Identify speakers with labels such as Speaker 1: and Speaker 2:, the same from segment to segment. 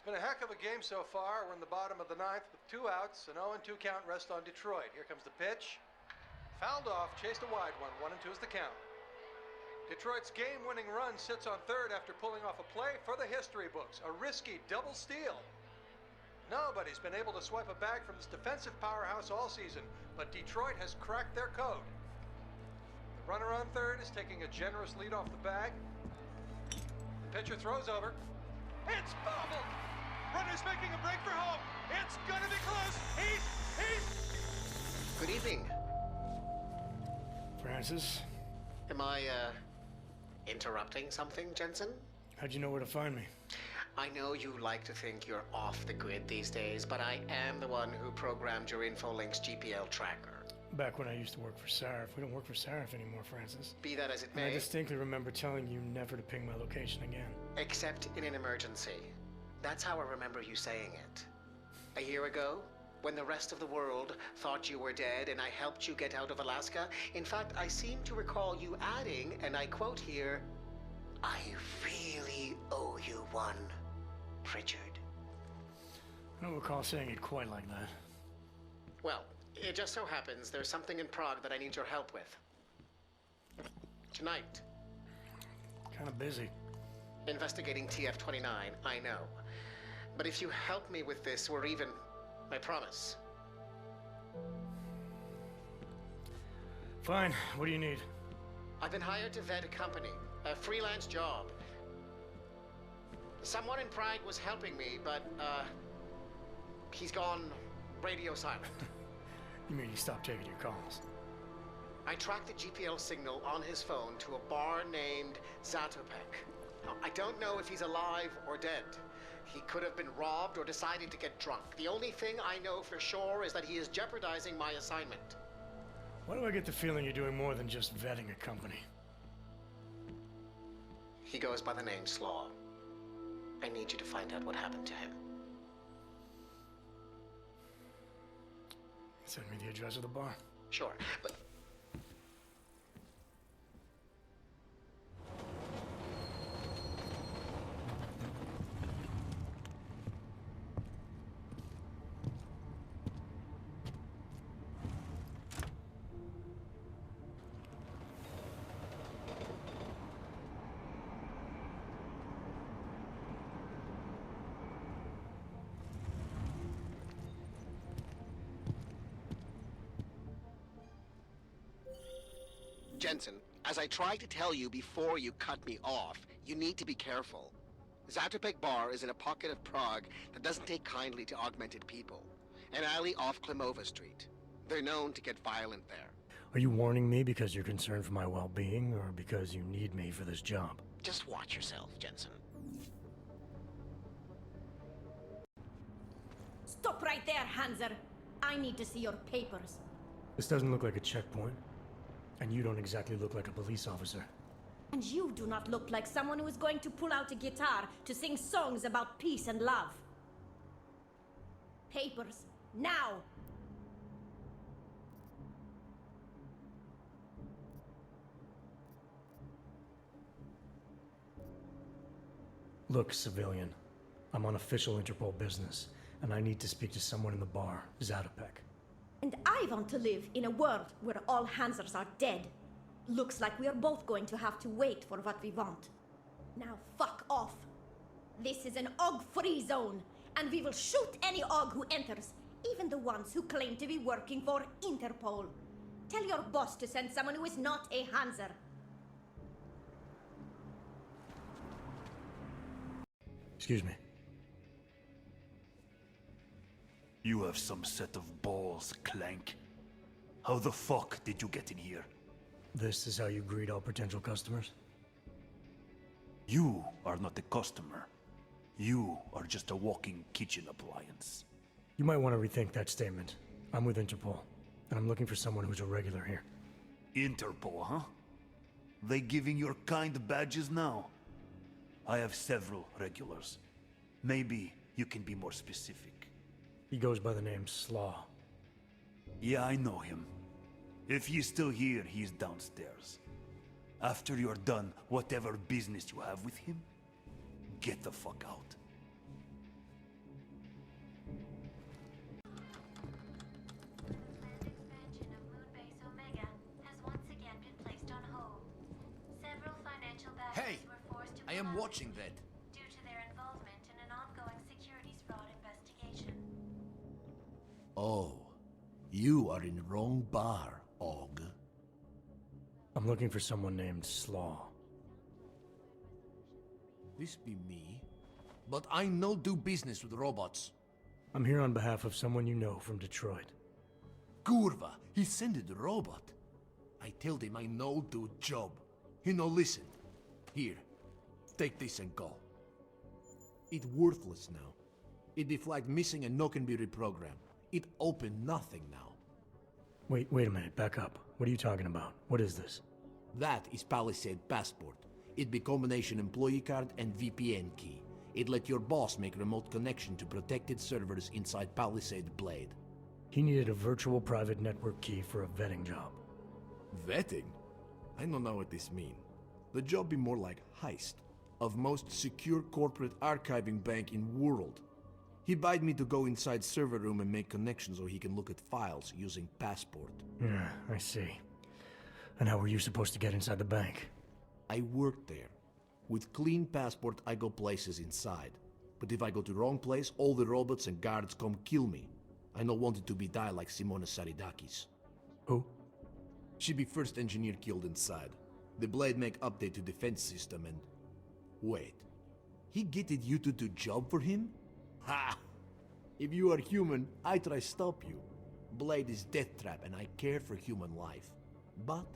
Speaker 1: Been a heck of a game so far. We're in the bottom of the ninth with 2 outs, an 0-2 count rest on Detroit. Here comes the pitch. Fouled off, chased a wide one. 1-2 is the count. Detroit's game-winning run sits on third after pulling off a play for the history books. A risky double steal. Nobody's been able to swipe a bag from this defensive powerhouse all season, but Detroit has cracked their code. The runner on third is taking a generous lead off the bag. The pitcher throws over. It's bobbled! Runner's making a break for home. It's gonna be close. He's...
Speaker 2: Good evening.
Speaker 3: Francis?
Speaker 2: Am I, interrupting something, Jensen?
Speaker 3: How'd you know where to find me?
Speaker 2: I know you like to think you're off the grid these days, but I am the one who programmed your Infolink's GPL tracker.
Speaker 3: Back when I used to work for Sarif. We don't work for Sarif anymore, Francis.
Speaker 2: Be that as it
Speaker 3: And I
Speaker 2: may,
Speaker 3: distinctly remember telling you never to ping my location again.
Speaker 2: except in an emergency. That's how I remember you saying it. A year ago, when the rest of the world thought you were dead and I helped you get out of Alaska, in fact, I seem to recall you adding, and I quote here, "I really owe you one, Pritchard."
Speaker 3: I don't recall saying it quite like that.
Speaker 2: Well, it just so happens there's something in Prague that I need your help with. Tonight.
Speaker 3: Kinda busy.
Speaker 2: Investigating TF-29, I know. But if you help me with this, we're even. I promise.
Speaker 3: Fine. What do you need?
Speaker 2: I've been hired to vet a company, a freelance job. Someone in Prague was helping me, but, he's gone radio silent.
Speaker 3: You mean he stopped taking your calls?
Speaker 2: I tracked the GPL signal on his phone to a bar named Zatopek. Now, I don't know if he's alive or dead. He could have been robbed or decided to get drunk. The only thing I know for sure is that he is jeopardizing my assignment.
Speaker 3: Why do I get the feeling you're doing more than just vetting a company?
Speaker 2: He goes by the name Slaw. I need you to find out what happened to him.
Speaker 3: Send me the address of the bar.
Speaker 2: Sure, but... Jensen, as I tried to tell you before you cut me off, you need to be careful. Zatopek Bar is in a pocket of Prague that doesn't take kindly to augmented people. An alley off Klimova Street. They're known to get violent there.
Speaker 3: Are you warning me because you're concerned for my well-being, or because you need me for this job?
Speaker 2: Just watch yourself, Jensen.
Speaker 4: Stop right there, Hanser! I need to see your papers.
Speaker 3: This doesn't look like a checkpoint. And you don't exactly look like a police officer.
Speaker 4: And you do not look like someone who is going to pull out a guitar to sing songs about peace and love. Papers, now!
Speaker 3: Look, civilian. I'm on official Interpol business, and I need to speak to someone in the bar, Zatopek.
Speaker 4: And I want to live in a world where all Hansers are dead. Looks like we are both going to have to wait for what we want. Now fuck off. This is an OG-free zone, and we will shoot any OG who enters, even the ones who claim to be working for Interpol. Tell your boss to send someone who is not a Hanser.
Speaker 3: Excuse me.
Speaker 5: You have some set of balls, Clank. How the fuck did you get in here?
Speaker 3: This is how you greet all potential customers?
Speaker 5: You are not a customer. You are just a walking kitchen appliance.
Speaker 3: You might want to rethink that statement. I'm with Interpol, and I'm looking for someone who's a regular here.
Speaker 5: Interpol, huh? They giving your kind badges now? I have several regulars. Maybe you can be more specific.
Speaker 3: He goes by the name Slaw.
Speaker 5: Yeah, I know him. If he's still here, he's downstairs. After you're done whatever business you have with him, get the fuck out.
Speaker 6: I am watching that.
Speaker 7: Due to their involvement in an ongoing securities fraud investigation.
Speaker 6: Oh, you are in the wrong bar, Og.
Speaker 3: I'm looking for someone named Slaw.
Speaker 6: This be me. But I no do business with robots.
Speaker 3: I'm here on behalf of someone you know from Detroit.
Speaker 6: Kurva, he sended the robot. I told him I no do job. He no listen. Here, take this and go. It worthless now. It be flagged missing and no can be reprogrammed. It open nothing now.
Speaker 3: Wait a minute, back up. What are you talking about? What is this?
Speaker 6: That is Palisade Passport. It be combination employee card and VPN key. It let your boss make remote connection to protected servers inside Palisade Blade.
Speaker 3: He needed a virtual private network key for a vetting job.
Speaker 6: Vetting? I don't know what this mean. The job be more like heist of most secure corporate archiving bank in world. He bid me to go inside server room and make connections so he can look at files using Passport.
Speaker 3: Yeah, I see. And how were you supposed to get inside the bank?
Speaker 6: I worked there. With clean Passport, I go places inside. But if I go to wrong place, all the robots and guards come kill me. I no wanted to be die like Simona Saridakis.
Speaker 3: Who?
Speaker 6: She be first engineer killed inside. The Blade make update to defense system and... Wait. He getted you to do job for him? Ha! If you are human, I try stop you. Blade is death trap and I care for human life. But,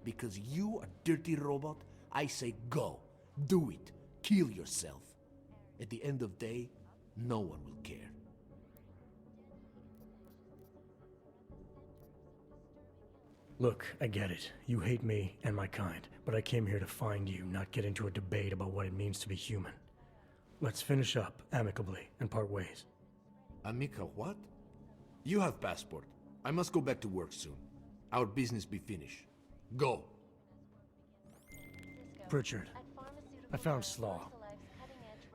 Speaker 6: because you are dirty robot, I say go. Do it. Kill yourself. At the end of day, no one will care.
Speaker 3: Look, I get it. You hate me and my kind, but I came here to find you, not get into a debate about what it means to be human. Let's finish up amicably and part ways.
Speaker 6: Amica, what? You have Passport. I must go back to work soon. Our business be finished. Go.
Speaker 3: Pritchard, I found Slaw.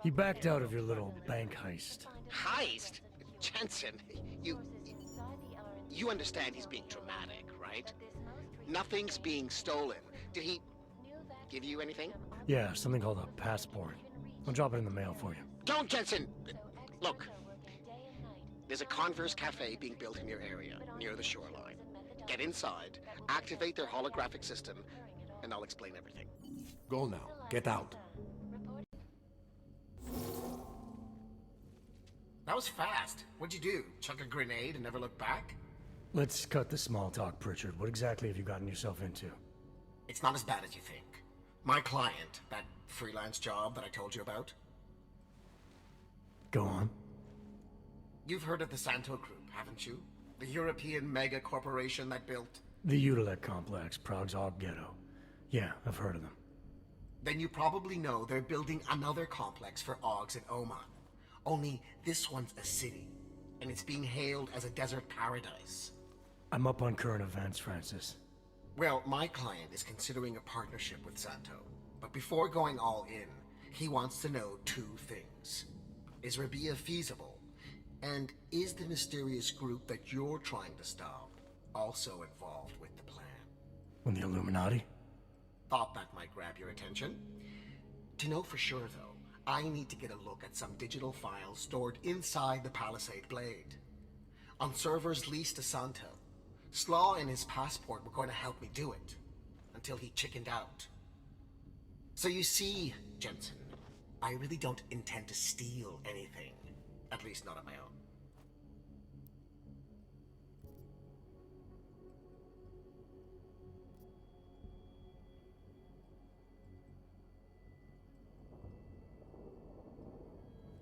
Speaker 3: He backed out of your little bank heist.
Speaker 2: Heist? Jensen, you understand he's being dramatic, right? Nothing's being stolen. Did he give you anything?
Speaker 3: Yeah, something called a passport. I'll drop it in the mail for you.
Speaker 2: Don't, Jensen! Look, there's a Converse cafe being built in your area, near the shoreline. Get inside, activate their holographic system, and I'll explain everything.
Speaker 6: Go now. Get out.
Speaker 2: That was fast. What'd you do? Chuck a grenade and never look back?
Speaker 3: Let's cut the small talk, Pritchard. What exactly have you gotten yourself into?
Speaker 8: It's not as bad as you think. My client, that freelance job that I told you about.
Speaker 3: Go on.
Speaker 8: You've heard of the Santo Group, haven't you? The European mega corporation that built...
Speaker 3: The Utilec complex, Prague's Og Ghetto. Yeah, I've heard of them.
Speaker 8: Then you probably know they're building another complex for Ogs in Oman. Only this one's a city, and it's being hailed as a desert paradise.
Speaker 3: I'm up on current events, Francis.
Speaker 8: Well, my client is considering a partnership with Santo. But before going all in, he wants to know two things. Is Rabia feasible? And is the mysterious group that you're trying to stop also involved with the plan?
Speaker 3: When the Illuminati?
Speaker 8: Thought that might grab your attention? To know for sure, though, I need to get a look at some digital files stored inside the Palisade Blade. On servers leased to Santo. Slaw and his passport were going to help me do it. Until he chickened out. So you see, Jensen, I really don't intend to steal anything. At least not on my own.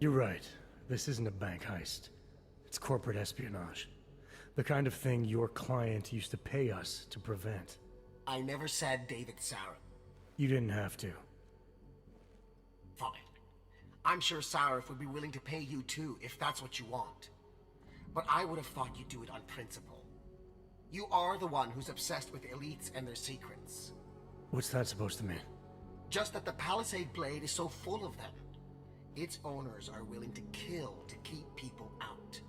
Speaker 3: You're right. This isn't a bank heist. It's corporate espionage. The kind of thing your client used to pay us to prevent.
Speaker 8: I never said David Sarah.
Speaker 3: You didn't have to.
Speaker 8: Fine. I'm sure Sarif would be willing to pay you too, if that's what you want. But I would have thought you'd do it on principle. You are the one who's obsessed with elites and their secrets.
Speaker 3: What's that supposed to mean?
Speaker 8: Just that the Palisade Blade is so full of them. Its owners are willing to kill to keep people out.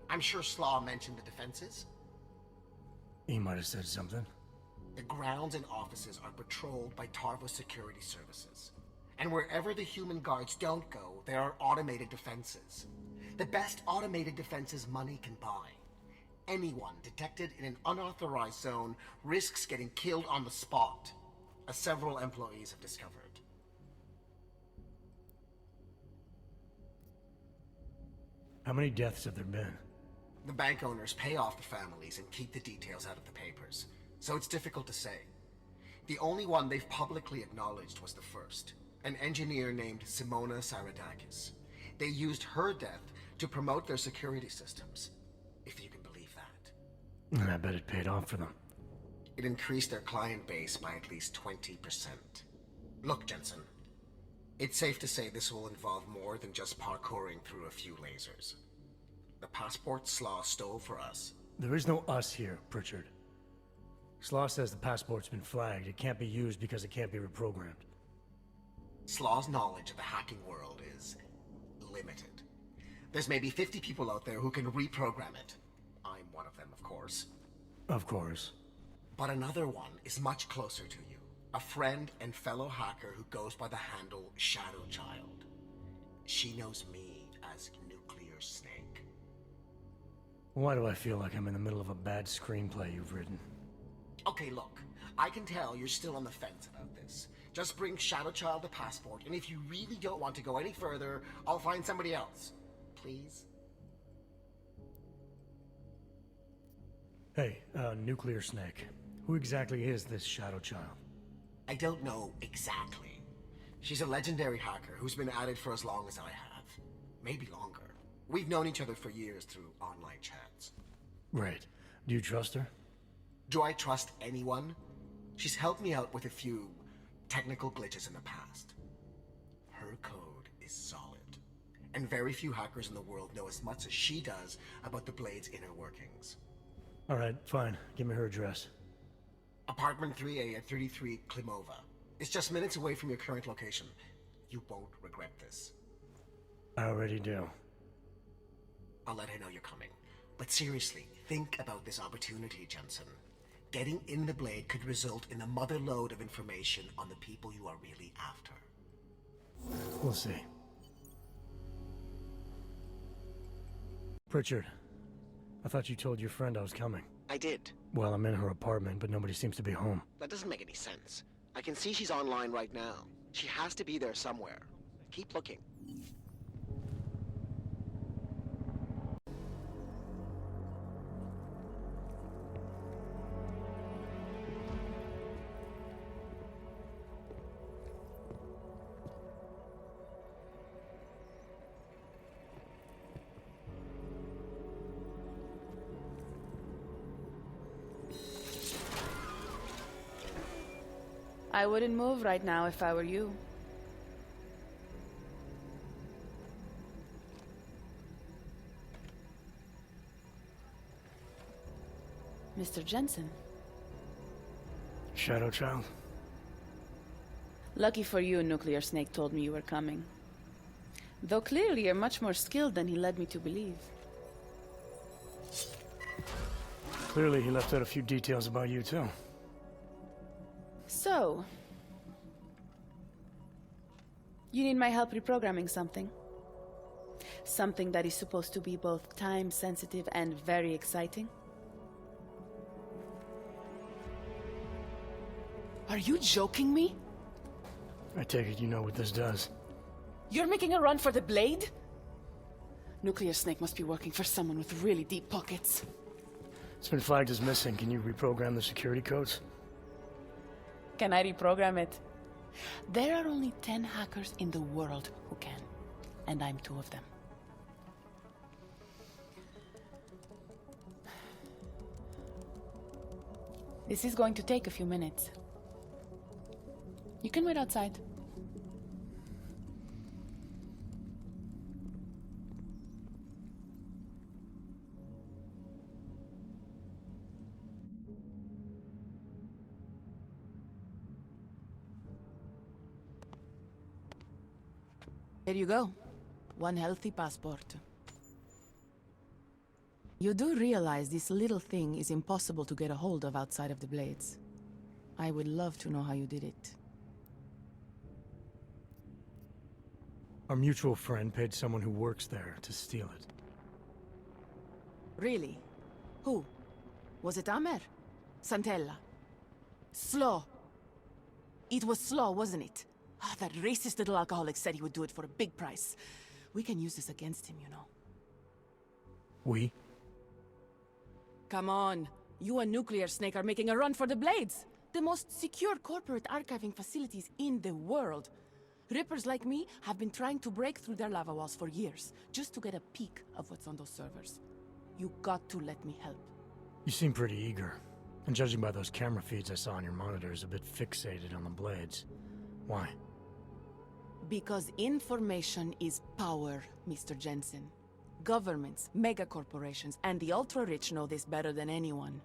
Speaker 8: I'm sure Slaw mentioned the defenses.
Speaker 3: He might have said something.
Speaker 8: The grounds and offices are patrolled by Tarva security services. And wherever the human guards don't go, there are automated defenses. The best automated defenses money can buy. Anyone detected in an unauthorized zone risks getting killed on the spot, as several employees have discovered.
Speaker 3: How many deaths have there been?
Speaker 8: The bank owners pay off the families and keep the details out of the papers, so it's difficult to say. The only one they've publicly acknowledged was the first, an engineer named Simona Saradakis. They used her death to promote their security systems, if you can believe that.
Speaker 3: And I bet it paid off for them.
Speaker 8: It increased their client base by at least 20%. Look, Jensen, it's safe to say this will involve more than just parkouring through a few lasers. The passport Slaw stole for us.
Speaker 3: There is no us here, Pritchard. Slaw says the passport's been flagged. It can't be used because it can't be reprogrammed.
Speaker 8: Slaw's knowledge of the hacking world is limited. There's maybe 50 people out there who can reprogram it. I'm one of them, of course.
Speaker 3: Of course.
Speaker 8: But another one is much closer to you. A friend and fellow hacker who goes by the handle Shadow Child. She knows me as Nuclear Snake.
Speaker 3: Why do I feel like I'm in the middle of a bad screenplay you've written?
Speaker 8: Okay, look. I can tell you're still on the fence about this. Just bring Shadow Child the passport, and if you really don't want to go any further, I'll find somebody else. Please?
Speaker 3: Hey, Nuclear Snake. Who exactly is this Shadow Child?
Speaker 8: I don't know exactly. She's a legendary hacker who's been at it for as long as I have. Maybe longer. We've known each other for years through online chats.
Speaker 3: Right. Do you trust her?
Speaker 8: Do I trust anyone? She's helped me out with a few technical glitches in the past. Her code is solid. And very few hackers in the world know as much as she does about the Blade's inner workings.
Speaker 3: Alright, fine. Give me her address.
Speaker 8: Apartment 3A at 33 Klimova. It's just minutes away from your current location. You won't regret this.
Speaker 3: I already do.
Speaker 8: I'll let her know you're coming. But seriously, think about this opportunity, Jensen. Getting in the Blade could result in a motherlode of information on the people you are really after.
Speaker 3: We'll see. Pritchard, I thought you told your friend I was coming.
Speaker 2: I did.
Speaker 3: Well, I'm in her apartment, but nobody seems to be home.
Speaker 2: That doesn't make any sense. I can see she's online right now. She has to be there somewhere. Keep looking.
Speaker 9: I wouldn't move right now if I were you. Mr. Jensen.
Speaker 3: Shadow Child?
Speaker 9: Lucky for you, Nuclear Snake told me you were coming. Though clearly you're much more skilled than he led me to believe.
Speaker 3: Clearly he left out a few details about you, too.
Speaker 9: So, you need my help reprogramming something. Something that is supposed to be both time-sensitive and very exciting. Are you joking me?
Speaker 3: I take it you know what this does.
Speaker 9: You're making a run for the Blade? Nuclear Snake must be working for someone with really deep pockets.
Speaker 3: It's been flagged as missing. Can you reprogram the security codes?
Speaker 9: Can I reprogram it? There are only 10 hackers in the world who can, and I'm 2 of them. This is going to take a few minutes. You can wait outside. There you go. 1 healthy passport. You do realize this little thing is impossible to get a hold of outside of the Blades. I would love to know how you did it.
Speaker 3: Our mutual friend paid someone who works there to steal it.
Speaker 9: Really? Who? Was it Amer? Santella? Slow. It was Slow, wasn't it? Ah, that racist little alcoholic said he would do it for a big price. We can use this against him, you know.
Speaker 3: We?
Speaker 9: Come on. You and Nuclear Snake are making a run for the Blades. The most secure corporate archiving facilities in the world. Rippers like me have been trying to break through their lava walls for years, just to get a peek of what's on those servers. You got to let me help.
Speaker 3: You seem pretty eager. And judging by those camera feeds I saw on your monitors, a bit fixated on the Blades. Why?
Speaker 9: Because information is power, Mr. Jensen. Governments, megacorporations, and the ultra-rich know this better than anyone.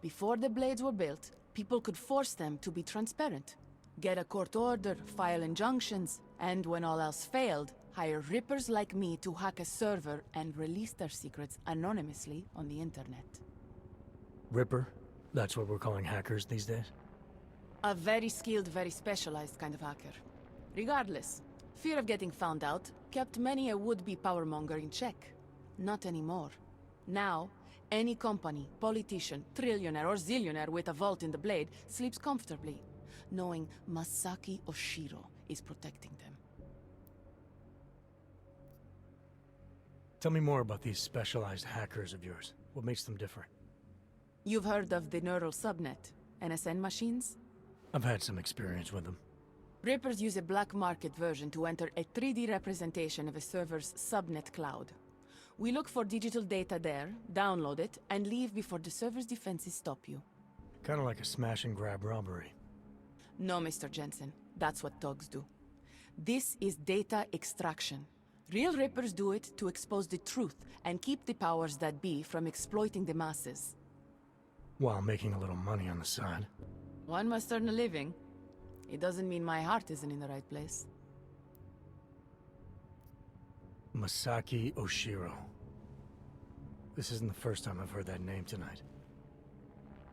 Speaker 9: Before the Blades were built, people could force them to be transparent. Get a court order, file injunctions, and when all else failed, hire rippers like me to hack a server and release their secrets anonymously on the internet.
Speaker 3: Ripper? That's what we're calling hackers these days?
Speaker 9: A very skilled, very specialized kind of hacker. Regardless, fear of getting found out kept many a would-be powermonger in check. Not anymore. Now, any company, politician, trillionaire or zillionaire with a vault in the Blade sleeps comfortably, knowing Masaki Oshiro is protecting them.
Speaker 3: Tell me more about these specialized hackers of yours. What makes them different?
Speaker 9: You've heard of the neural subnet, NSN machines?
Speaker 3: I've had some experience with them.
Speaker 9: Rippers use a black market version to enter a 3D representation of a server's subnet cloud. We look for digital data there, download it, and leave before the server's defenses stop you.
Speaker 3: Kind of like a smash and grab robbery.
Speaker 9: No, Mr. Jensen. That's what thugs do. This is data extraction. Real Rippers do it to expose the truth and keep the powers that be from exploiting the masses.
Speaker 3: While making a little money on the side.
Speaker 9: One must earn a living. It doesn't mean my heart isn't in the right place.
Speaker 3: Masaki Oshiro. This isn't the first time I've heard that name tonight.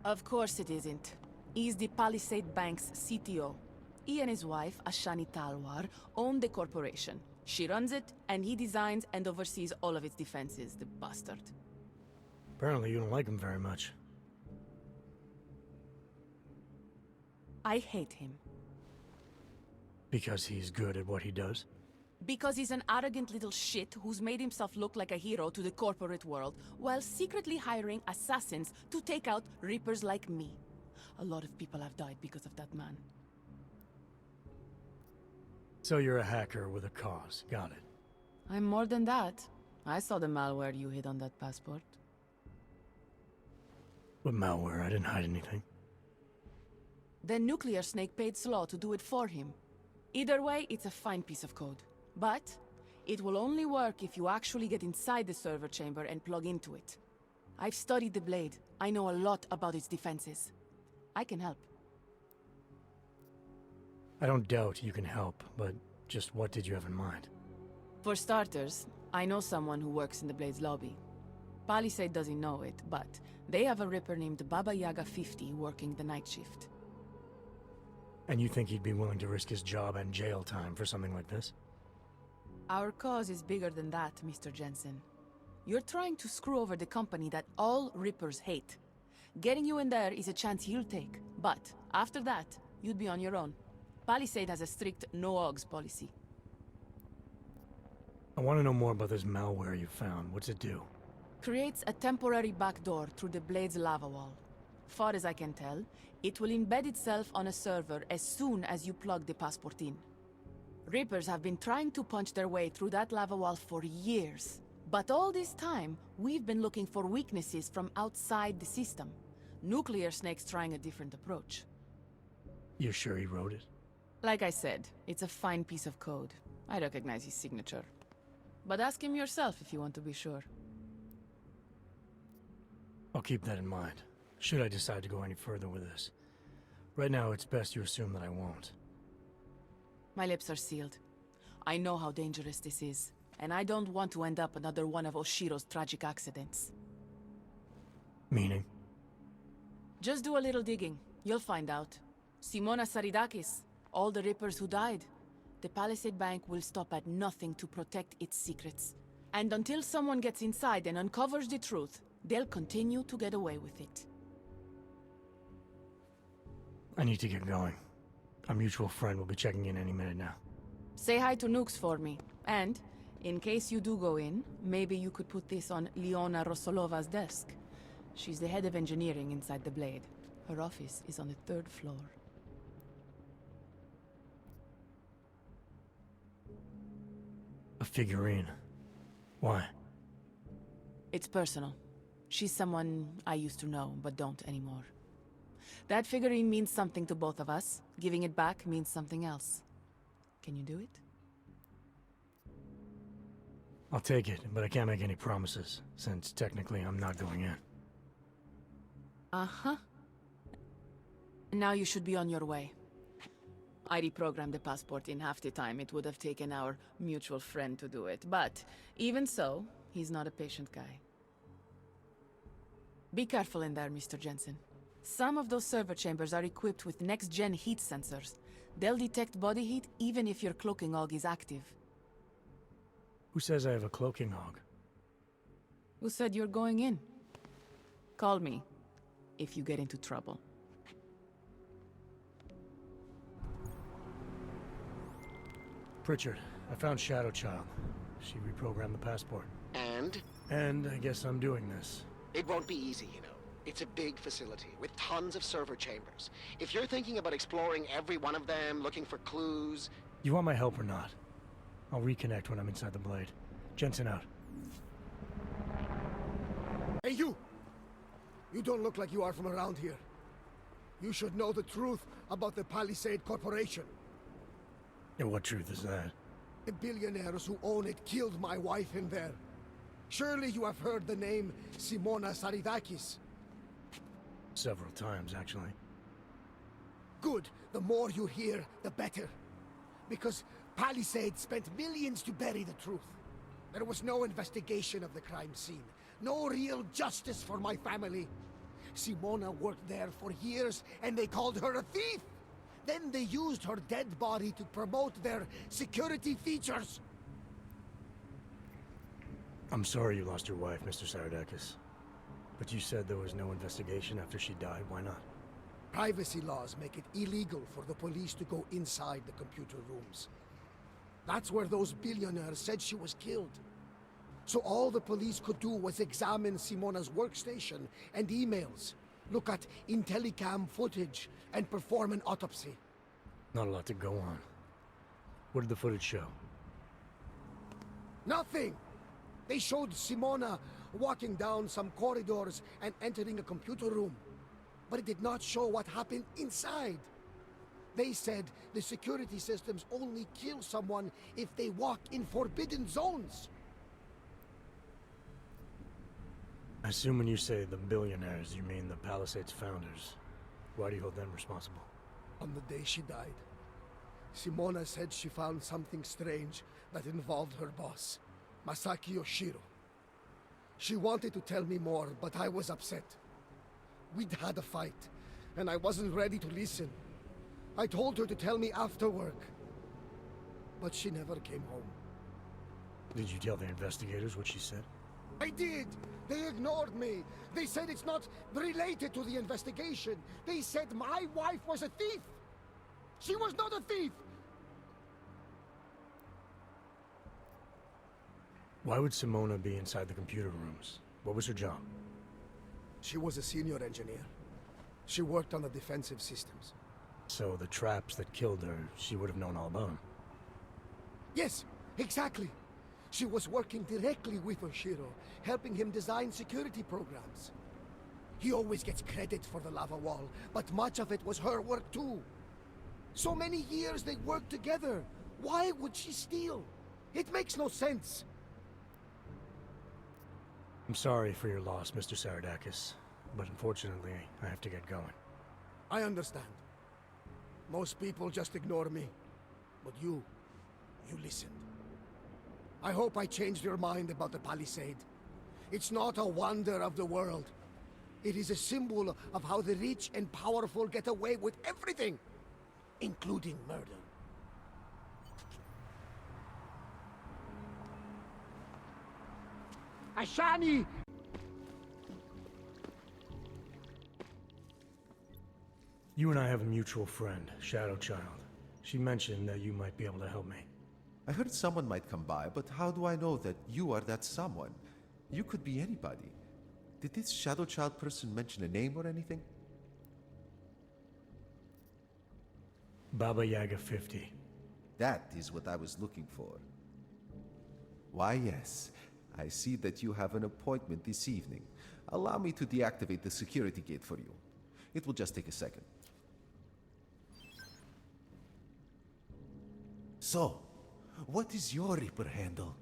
Speaker 9: Of course it isn't. He's the Palisade Bank's CTO. He and his wife, Ashani Talwar, own the corporation. She runs it, and he designs and oversees all of its defenses, the bastard.
Speaker 3: Apparently you don't like him very much.
Speaker 9: I hate him.
Speaker 3: Because he's good at what he does?
Speaker 9: Because he's an arrogant little shit who's made himself look like a hero to the corporate world, while secretly hiring assassins to take out Rippers like me. A lot of people have died because of that man.
Speaker 3: So you're a hacker with a cause. Got it.
Speaker 9: I'm more than that. I saw the malware you hid on that passport.
Speaker 3: What malware? I didn't hide anything.
Speaker 9: Then Nuclear Snake paid Slaw to do it for him. Either way, it's a fine piece of code. But it will only work if you actually get inside the server chamber and plug into it. I've studied the Blade. I know a lot about its defenses. I can help.
Speaker 3: I don't doubt you can help, but just what did you have in mind?
Speaker 9: For starters, I know someone who works in the Blade's lobby. Palisade doesn't know it, but they have a Ripper named Baba Yaga 50 working the night shift.
Speaker 3: And you think he'd be willing to risk his job and jail time for something like this?
Speaker 9: Our cause is bigger than that, Mr. Jensen. You're trying to screw over the company that all Rippers hate. Getting you in there is a chance he'll take, but after that, you'd be on your own. Palisade has a strict no-ogs policy.
Speaker 3: I want to know more about this malware you found. What's it do?
Speaker 9: Creates a temporary backdoor through the Blade's lava wall. Far as I can tell, it will embed itself on a server as soon as you plug the passport in. Rippers have been trying to punch their way through that lava wall for years. But all this time, we've been looking for weaknesses from outside the system. Nuclear Snake's trying a different approach.
Speaker 3: You're sure he wrote it?
Speaker 9: Like I said, it's a fine piece of code. I recognize his signature. But ask him yourself if you want to be sure.
Speaker 3: I'll keep that in mind, should I decide to go any further with this. Right now, it's best you assume that I won't.
Speaker 9: My lips are sealed. I know how dangerous this is, and I don't want to end up another one of Oshiro's tragic accidents.
Speaker 3: Meaning?
Speaker 9: Just do a little digging. You'll find out. Simona Saridakis, all the Rippers who died. The Palisade Bank will stop at nothing to protect its secrets. And until someone gets inside and uncovers the truth, they'll continue to get away with it.
Speaker 3: I need to get going. Our mutual friend will be checking in any minute now.
Speaker 9: Say hi to Nukes for me. And, in case you do go in, maybe you could put this on Leona Rosolova's desk. She's the head of engineering inside the Blade. Her office is on the 3rd floor.
Speaker 3: A figurine. Why?
Speaker 9: It's personal. She's someone I used to know, but don't anymore. That figurine means something to both of us. Giving it back means something else. Can you do it?
Speaker 3: I'll take it, but I can't make any promises, since technically I'm not going in.
Speaker 9: Uh-huh. Now you should be on your way. I reprogrammed the passport in half the time it would have taken our mutual friend to do it, but even so, he's not a patient guy. Be careful in there, Mr. Jensen. Some of those server chambers are equipped with next-gen heat sensors. They'll detect body heat even if your cloaking aug is active.
Speaker 3: Who says I have a cloaking aug?
Speaker 9: Who said you're going in? Call me if you get into trouble.
Speaker 3: Pritchard, I found Shadow Child. She reprogrammed the passport.
Speaker 2: And?
Speaker 3: And I guess I'm doing this.
Speaker 2: It won't be easy, you know. It's a big facility with tons of server chambers. If you're thinking about exploring every one of them, looking for clues...
Speaker 3: You want my help or not? I'll reconnect when I'm inside the Blade. Jensen out.
Speaker 10: Hey, you! You don't look like you are from around here. You should know the truth about the Palisade Corporation.
Speaker 3: And what truth is that?
Speaker 10: The billionaires who own it killed my wife in there. Surely you have heard the name Simona Saridakis.
Speaker 3: Several times, actually.
Speaker 10: Good. The more you hear, the better. Because Palisade spent millions to bury the truth. There was no investigation of the crime scene. No real justice for my family. Simona worked there for years, and they called her a thief! Then they used her dead body to promote their security features.
Speaker 3: I'm sorry you lost your wife, Mr. Saradakis. But you said there was no investigation after she died. Why not?
Speaker 10: Privacy laws make it illegal for the police to go inside the computer rooms. That's where those billionaires said she was killed. So all the police could do was examine Simona's workstation and emails, look at Intellicam footage, and perform an autopsy.
Speaker 3: Not a lot to go on. What did the footage show?
Speaker 10: Nothing! They showed Simona walking down some corridors and entering a computer room. But it did not show what happened inside. They said the security systems only kill someone if they walk in forbidden zones.
Speaker 3: I assume when you say the billionaires, you mean the Palisades founders. Why do you hold them responsible?
Speaker 10: On the day she died, Simona said she found something strange that involved her boss, Masaki Yoshiro. She wanted to tell me more, but I was upset. We'd had a fight, and I wasn't ready to listen. I told her to tell me after work, but she never came home.
Speaker 3: Did you tell the investigators what she said?
Speaker 10: I did! They ignored me! They said it's not related to the investigation! They said my wife was a thief! She was not a thief!
Speaker 3: Why would Simona be inside the computer rooms? What was her job?
Speaker 10: She was a senior engineer. She worked on the defensive systems.
Speaker 3: So the traps that killed her, she would have known all about them.
Speaker 10: Yes, exactly! She was working directly with Oshiro, helping him design security programs. He always gets credit for the lava wall, but much of it was her work too. So many years they worked together. Why would she steal? It makes no sense.
Speaker 3: I'm sorry for your loss, Mr. Saradakis, but unfortunately, I have to get going.
Speaker 10: I understand. Most people just ignore me. But you listened. I hope I changed your mind about the Palisade. It's not a wonder of the world. It is a symbol of how the rich and powerful get away with everything, including murder. Ashani!
Speaker 3: You and I have a mutual friend, Shadow Child. She mentioned that you might be able to help me.
Speaker 11: I heard someone might come by, but how do I know that you are that someone? You could be anybody. Did this Shadow Child person mention a name or anything?
Speaker 3: Baba Yaga 50.
Speaker 11: That is what I was looking for. Why, yes. I see that you have an appointment this evening. Allow me to deactivate the security gate for you. It will just take a second. So, what is your Reaper handle?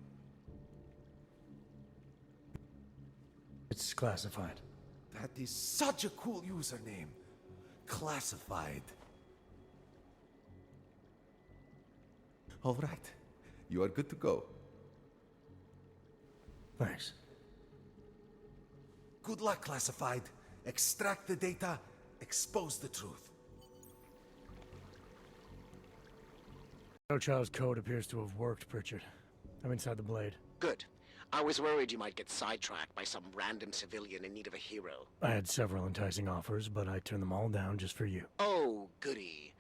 Speaker 3: It's classified.
Speaker 11: That is such a cool username. Classified. All right. You are good to go.
Speaker 3: Thanks.
Speaker 11: Good luck, Classified. Extract the data, expose the truth.
Speaker 3: Shadow Child's code appears to have worked, Pritchard. I'm inside the Blade.
Speaker 2: Good. I was worried you might get sidetracked by some random civilian in need of a hero.
Speaker 3: I had several enticing offers, but I turned them all down just for you.
Speaker 2: Oh, goody.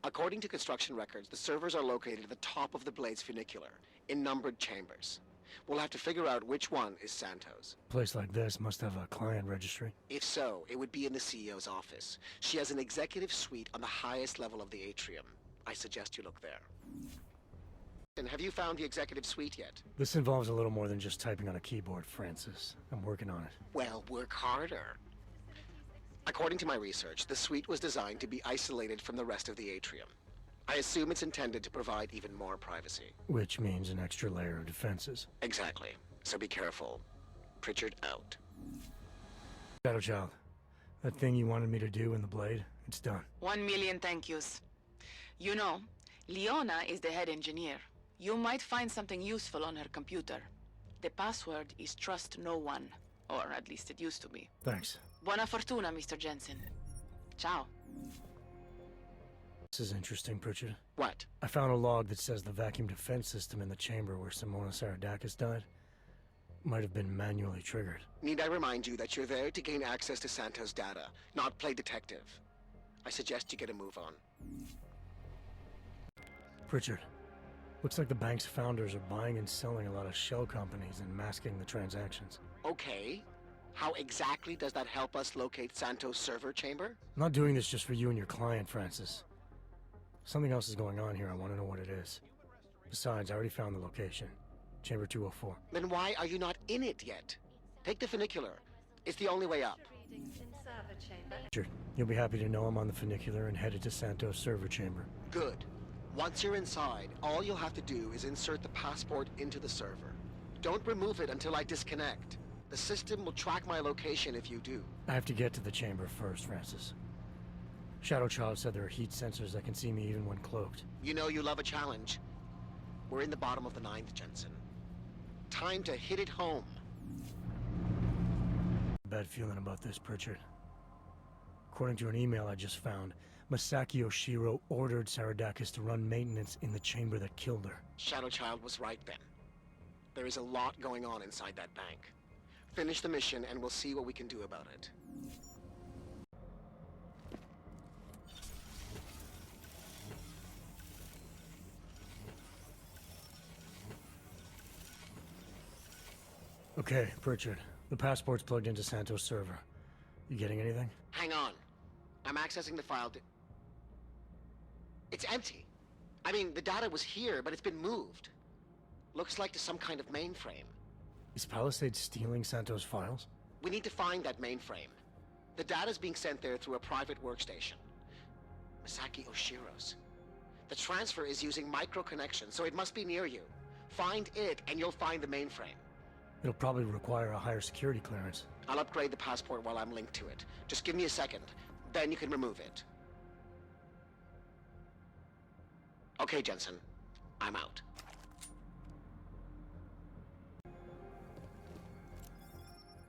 Speaker 2: According to construction records, the servers are located at the top of the Blade's funicular, in numbered chambers. We'll have to figure out which one is Santos.
Speaker 3: A place like this must have a client registry.
Speaker 2: If so, it would be in the CEO's office. She has an executive suite on the highest level of the atrium. I suggest you look there. And have you found the executive suite yet?
Speaker 3: This involves a little more than just typing on a keyboard, Francis. I'm working on it.
Speaker 2: Well, work harder. According to my research, the suite was designed to be isolated from the rest of the atrium. I assume it's intended to provide even more privacy.
Speaker 3: Which means an extra layer of defenses.
Speaker 2: Exactly. So be careful. Pritchard out.
Speaker 3: Shadow Child, that thing you wanted me to do in the Blade, it's done.
Speaker 9: 1,000,000 thank yous. You know, Leona is the head engineer. You might find something useful on her computer. The password is trust no one. Or at least it used to be.
Speaker 3: Thanks.
Speaker 9: Buona fortuna, Mr. Jensen. Ciao.
Speaker 3: This is interesting, Pritchard.
Speaker 2: What?
Speaker 3: I found a log that says the vacuum defense system in the chamber where Simona Saradakis died might have been manually triggered.
Speaker 2: Need I remind you that you're there to gain access to Santos' data, not play detective? I suggest you get a move on.
Speaker 3: Pritchard, looks like the bank's founders are buying and selling a lot of shell companies and masking the transactions.
Speaker 2: Okay. How exactly does that help us locate Santos' server chamber?
Speaker 3: I'm not doing this just for you and your client, Francis. Something else is going on here. I want to know what it is. Besides, I already found the location. Chamber 204.
Speaker 2: Then why are you not in it yet? Take the funicular. It's the only way up.
Speaker 3: Pritchard, you'll be happy to know I'm on the funicular and headed to Santos' server chamber.
Speaker 2: Good. Once you're inside, all you'll have to do is insert the passport into the server. Don't remove it until I disconnect. The system will track my location if you do.
Speaker 3: I have to get to the chamber first, Francis. Shadow Child said there are heat sensors that can see me even when cloaked.
Speaker 2: You know you love a challenge. We're in the bottom of the 9th, Jensen. Time to hit it home.
Speaker 3: Bad feeling about this, Pritchard. According to an email I just found, Masaki Oshiro ordered Saradakis to run maintenance in the chamber that killed her.
Speaker 2: Shadow Child was right then. There is a lot going on inside that bank. Finish the mission and we'll see what we can do about it.
Speaker 3: Okay, Pritchard. The passport's plugged into Santos' server. You getting anything?
Speaker 2: Hang on. I'm accessing the file. It's empty. I mean, the data was here, but it's been moved. Looks like to some kind of mainframe.
Speaker 3: Is Palisade stealing Santos' files?
Speaker 2: We need to find that mainframe. The data's being sent there through a private workstation. Masaki Oshiro's. The transfer is using micro-connection, so it must be near you. Find it, and you'll find the mainframe.
Speaker 3: It'll probably require a higher security clearance.
Speaker 2: I'll upgrade the passport while I'm linked to it. Just give me a second. Then you can remove it. Okay, Jensen. I'm out.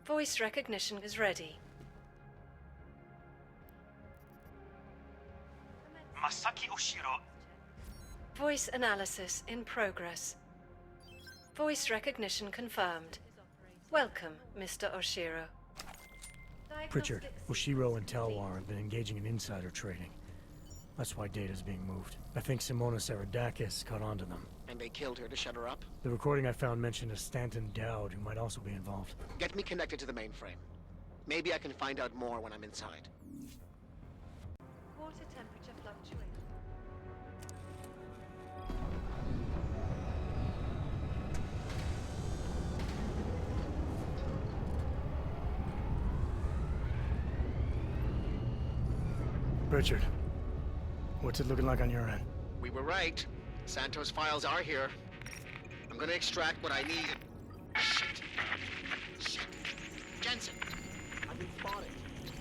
Speaker 12: Voice recognition is ready.
Speaker 13: Masaki Oshiro.
Speaker 12: Voice analysis in progress. Voice recognition confirmed. Welcome, Mr. Oshiro.
Speaker 3: Pritchard,
Speaker 12: Diagnostics
Speaker 3: Oshiro, and
Speaker 12: sequence
Speaker 3: Talwar have been engaging in insider trading. That's why data's being moved. I think Simona Saradakis caught on to them.
Speaker 2: And they killed her to shut her up?
Speaker 3: The recording I found mentioned a Stanton Dowd who might also be involved.
Speaker 2: Get me connected to the mainframe. Maybe I can find out more when I'm inside.
Speaker 12: Water temperature fluctuates.
Speaker 3: Pritchard, what's it looking like on your end?
Speaker 2: We were right. Santos' files are here. I'm gonna extract what I need. Shit. Shit. Jensen. I've been spotted.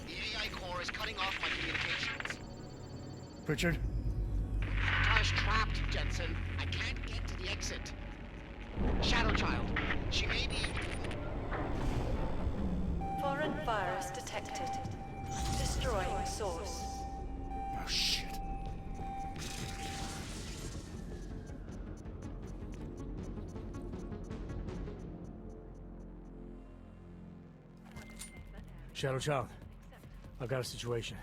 Speaker 2: The AI core is cutting off my communications.
Speaker 3: Pritchard?
Speaker 2: Avatar's trapped, Jensen. I can't get to the exit. Shadow Child. She may be...
Speaker 12: Foreign virus detected. Destroying source.
Speaker 3: Oh, shit. Shadow Child, I've got a situation.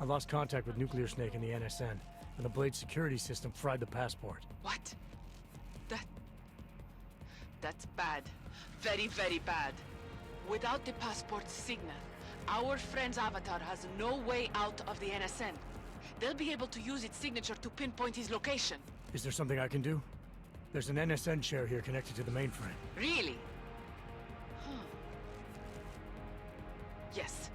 Speaker 3: I lost contact with Nuclear Snake and the NSN, and the Blade security system fried the passport.
Speaker 9: What? That's bad. Very, very bad. Without the passport signal, our friend's avatar has no way out of the NSN. They'll be able to use its signature to pinpoint his location.
Speaker 3: Is there something I can do? There's an NSN chair here connected to the mainframe.
Speaker 9: Really? Huh. Yes.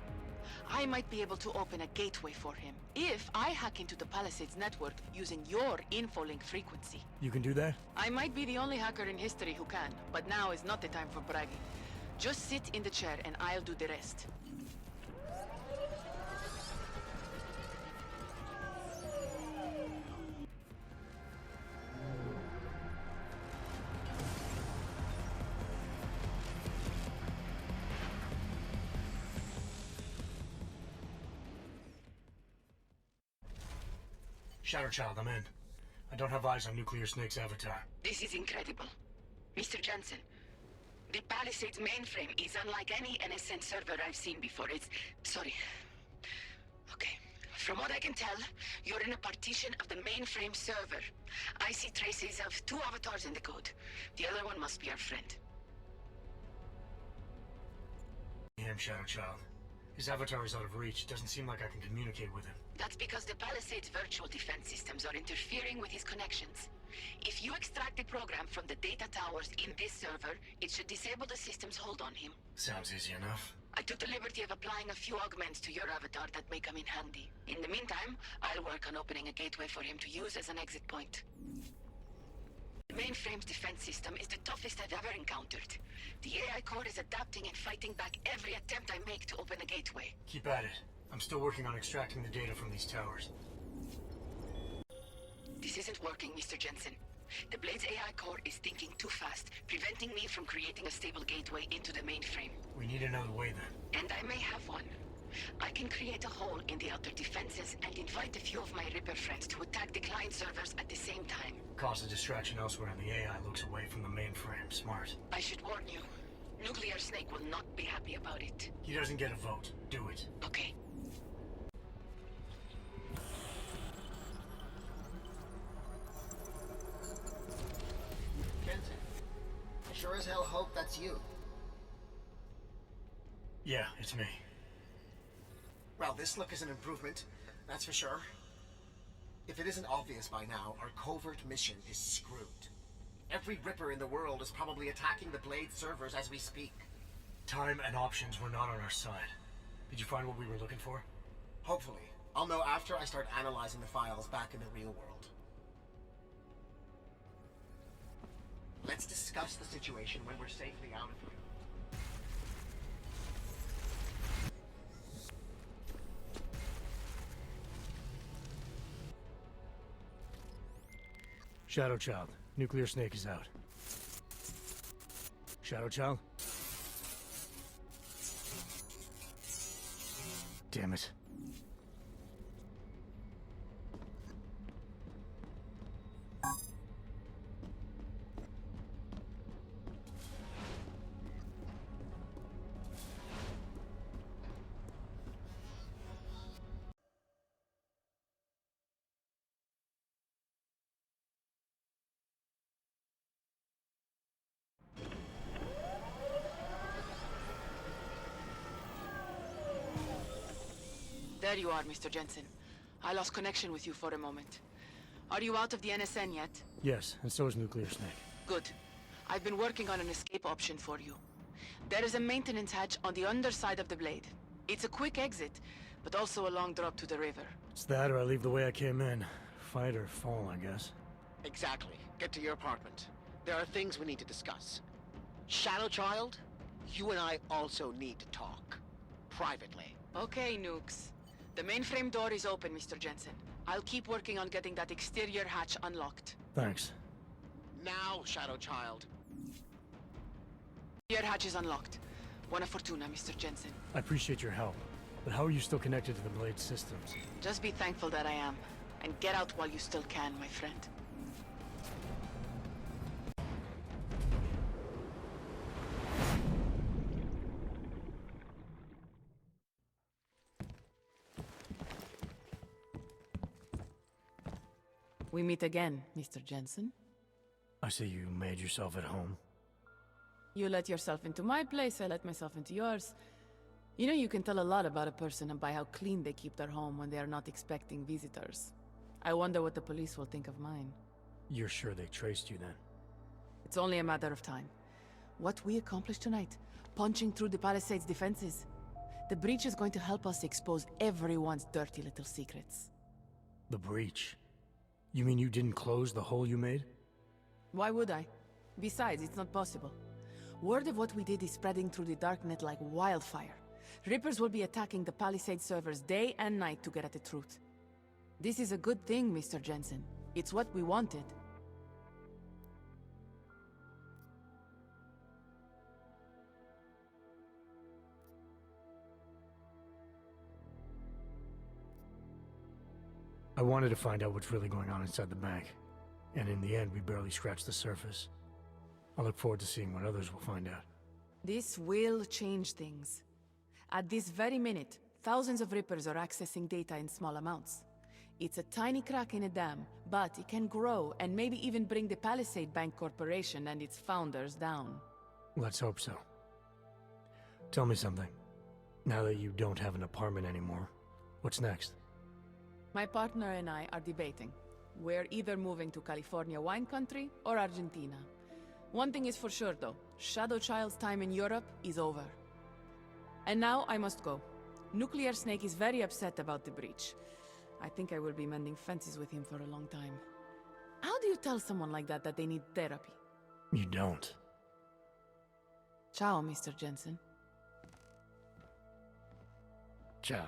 Speaker 9: I might be able to open a gateway for him, if I hack into the Palisades network using your infolink frequency.
Speaker 3: You can do that?
Speaker 9: I might be the only hacker in history who can, but now is not the time for bragging. Just sit in the chair and I'll do the rest.
Speaker 3: Shadow Child, I'm in. I don't have eyes on Nuclear Snake's avatar.
Speaker 9: This is incredible. Mr. Jensen, the Palisades mainframe is unlike any NSN server I've seen before. Sorry. Okay. From what I can tell, you're in a partition of the mainframe server. I see traces of 2 avatars in the code. The other one must be our friend.
Speaker 3: Him, Shadow Child. His avatar is out of reach. It doesn't seem like I can communicate with him.
Speaker 9: That's because the Palisades virtual defense systems are interfering with his connections. If you extract the program from the data towers in this server, it should disable the system's hold on him.
Speaker 3: Sounds easy enough.
Speaker 9: I took the liberty of applying a few augments to your avatar that may come in handy. In the meantime, I'll work on opening a gateway for him to use as an exit point. The mainframe's defense system is the toughest I've ever encountered. The AI core is adapting and fighting back every attempt I make to open a gateway.
Speaker 3: Keep at it. I'm still working on extracting the data from these towers.
Speaker 9: This isn't working, Mr. Jensen. The Blade's AI core is thinking too fast, preventing me from creating a stable gateway into the mainframe.
Speaker 3: We need another way then.
Speaker 9: And I may have one. I can create a hole in the outer defenses and invite a few of my Ripper friends to attack the client servers at the same time.
Speaker 3: Cause a distraction elsewhere and the AI looks away from the mainframe. Smart.
Speaker 9: I should warn you. Nuclear Snake will not be happy about it.
Speaker 3: He doesn't get a vote. Do it.
Speaker 9: Okay.
Speaker 8: Jensen, I sure as hell hope that's you.
Speaker 3: Yeah, it's me.
Speaker 8: Well, this look is an improvement, that's for sure. If it isn't obvious by now, our covert mission is screwed. Every Ripper in the world is probably attacking the Blade servers as we speak.
Speaker 3: Time and options were not on our side. Did you find what we were looking for?
Speaker 8: Hopefully. I'll know after I start analyzing the files back in the real world. Let's discuss the situation when we're safely out of here.
Speaker 3: Shadow Child. Nuclear Snake is out. Shadow Child? Damn it.
Speaker 9: There you are, Mr. Jensen. I lost connection with you for a moment. Are you out of the NSN yet?
Speaker 3: Yes, and so is Nuclear Snake.
Speaker 9: Good. I've been working on an escape option for you. There is a maintenance hatch on the underside of the blade. It's a quick exit, but also a long drop to the river.
Speaker 3: It's that or I leave the way I came in. Fight or fall, I guess.
Speaker 2: Exactly. Get to your apartment. There are things we need to discuss. Shadow Child, you and I also need to talk. Privately.
Speaker 9: Okay, Nukes. The mainframe door is open, Mr. Jensen. I'll keep working on getting that exterior hatch unlocked.
Speaker 3: Thanks.
Speaker 2: Now, Shadow Child.
Speaker 9: Your hatch is unlocked. Buona fortuna, Mr. Jensen.
Speaker 3: I appreciate your help, but how are you still connected to the Blade systems?
Speaker 9: Just be thankful that I am. And get out while you still can, my friend. We meet again, Mr. Jensen.
Speaker 3: I see you made yourself at home.
Speaker 9: You let yourself into my place, I let myself into yours. You know, you can tell a lot about a person by how clean they keep their home when they are not expecting visitors. I wonder what the police will think of mine.
Speaker 3: You're sure they traced you then?
Speaker 9: It's only a matter of time. What we accomplished tonight, punching through the Palisades' defenses. The breach is going to help us expose everyone's dirty little secrets.
Speaker 3: The breach? You mean you didn't close the hole you made?
Speaker 9: Why would I? Besides, it's not possible. Word of what we did is spreading through the darknet like wildfire. Rippers will be attacking the Palisade servers day and night to get at the truth. This is a good thing, Mr. Jensen. It's what we wanted.
Speaker 3: I wanted to find out what's really going on inside the bank. And in the end, we barely scratched the surface. I look forward to seeing what others will find out.
Speaker 9: This will change things. At this very minute, thousands of Rippers are accessing data in small amounts. It's a tiny crack in a dam, but it can grow and maybe even bring the Palisade Bank Corporation and its founders down.
Speaker 3: Let's hope so. Tell me something. Now that you don't have an apartment anymore, what's next?
Speaker 9: My partner and I are debating. We're either moving to California wine country or Argentina. One thing is for sure though, Shadow Child's time in Europe is over. And now I must go. Nuclear Snake is very upset about the breach. I think I will be mending fences with him for a long time. How do you tell someone like that they need therapy?
Speaker 3: You don't.
Speaker 9: Ciao, Mr. Jensen.
Speaker 3: Ciao.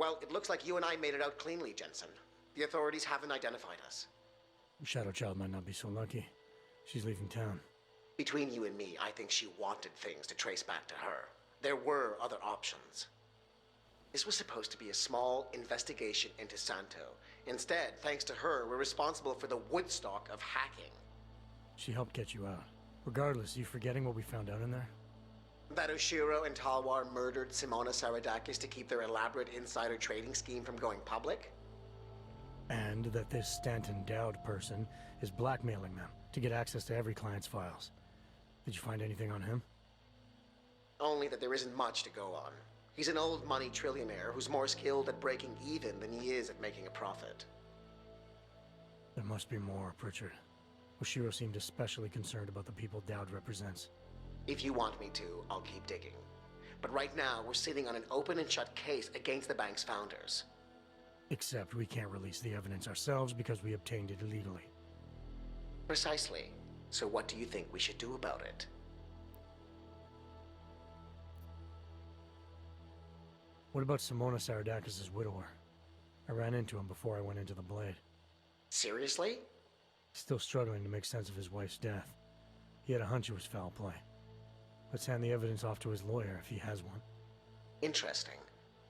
Speaker 2: Well, it looks like you and I made it out cleanly, Jensen. The authorities haven't identified us.
Speaker 3: Shadow Child might not be so lucky. She's leaving town.
Speaker 2: Between you and me, I think she wanted things to trace back to her. There were other options. This was supposed to be a small investigation into Santo. Instead, thanks to her, we're responsible for the Woodstock of hacking.
Speaker 3: She helped get you out. Regardless, you forgetting what we found out in there?
Speaker 2: That Oshiro and Talwar murdered Simona Saradakis to keep their elaborate insider trading scheme from going public?
Speaker 3: And that this Stanton Dowd person is blackmailing them to get access to every client's files. Did you find anything on him?
Speaker 2: Only that there isn't much to go on. He's an old money trillionaire who's more skilled at breaking even than he is at making a profit.
Speaker 3: There must be more, Pritchard. Oshiro seemed especially concerned about the people Dowd represents.
Speaker 2: If you want me to, I'll keep digging. But right now, we're sitting on an open and shut case against the bank's founders.
Speaker 3: Except we can't release the evidence ourselves because we obtained it illegally.
Speaker 2: Precisely. So what do you think we should do about it?
Speaker 3: What about Simona Saradakis' widower? I ran into him before I went into the Blade.
Speaker 2: Seriously?
Speaker 3: Still struggling to make sense of his wife's death. He had a hunch it was foul play. Let's hand the evidence off to his lawyer if he has one.
Speaker 2: Interesting.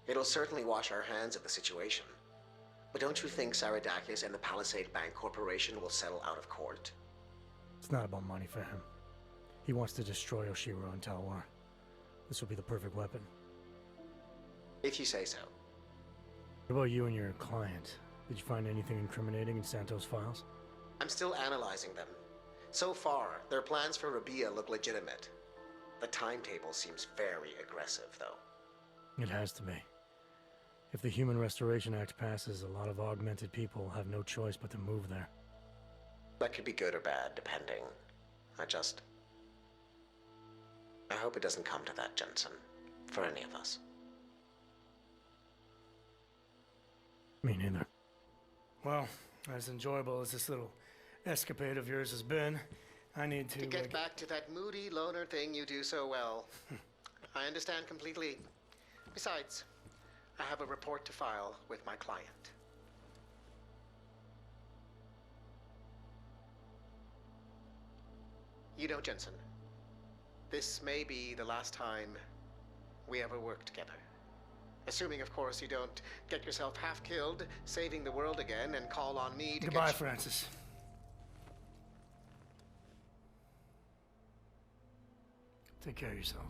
Speaker 2: It'll certainly wash our hands of the situation. But don't you think Saradakis and the Palisade Bank Corporation will settle out of court?
Speaker 3: It's not about money for him. He wants to destroy Oshiro and Talwar. This will be the perfect weapon.
Speaker 2: If you say so.
Speaker 3: What about you and your client? Did you find anything incriminating in Santo's files?
Speaker 2: I'm still analyzing them. So far, their plans for Rabia look legitimate. The timetable seems very aggressive, though.
Speaker 3: It has to be. If the Human Restoration Act passes, a lot of augmented people will have no choice but to move there.
Speaker 2: That could be good or bad, depending. I hope it doesn't come to that, Jensen. For any of us.
Speaker 3: Me neither.
Speaker 14: Well, as enjoyable as this little escapade of yours has been, I need to
Speaker 2: get back to that moody loner thing you do so well. I understand completely. Besides, I have a report to file with my client. You know, Jensen, this may be the last time we ever work together. Assuming, of course, you don't get yourself half killed, saving the world again, and call on me to
Speaker 14: Goodbye, Francis.
Speaker 3: Take care of yourself.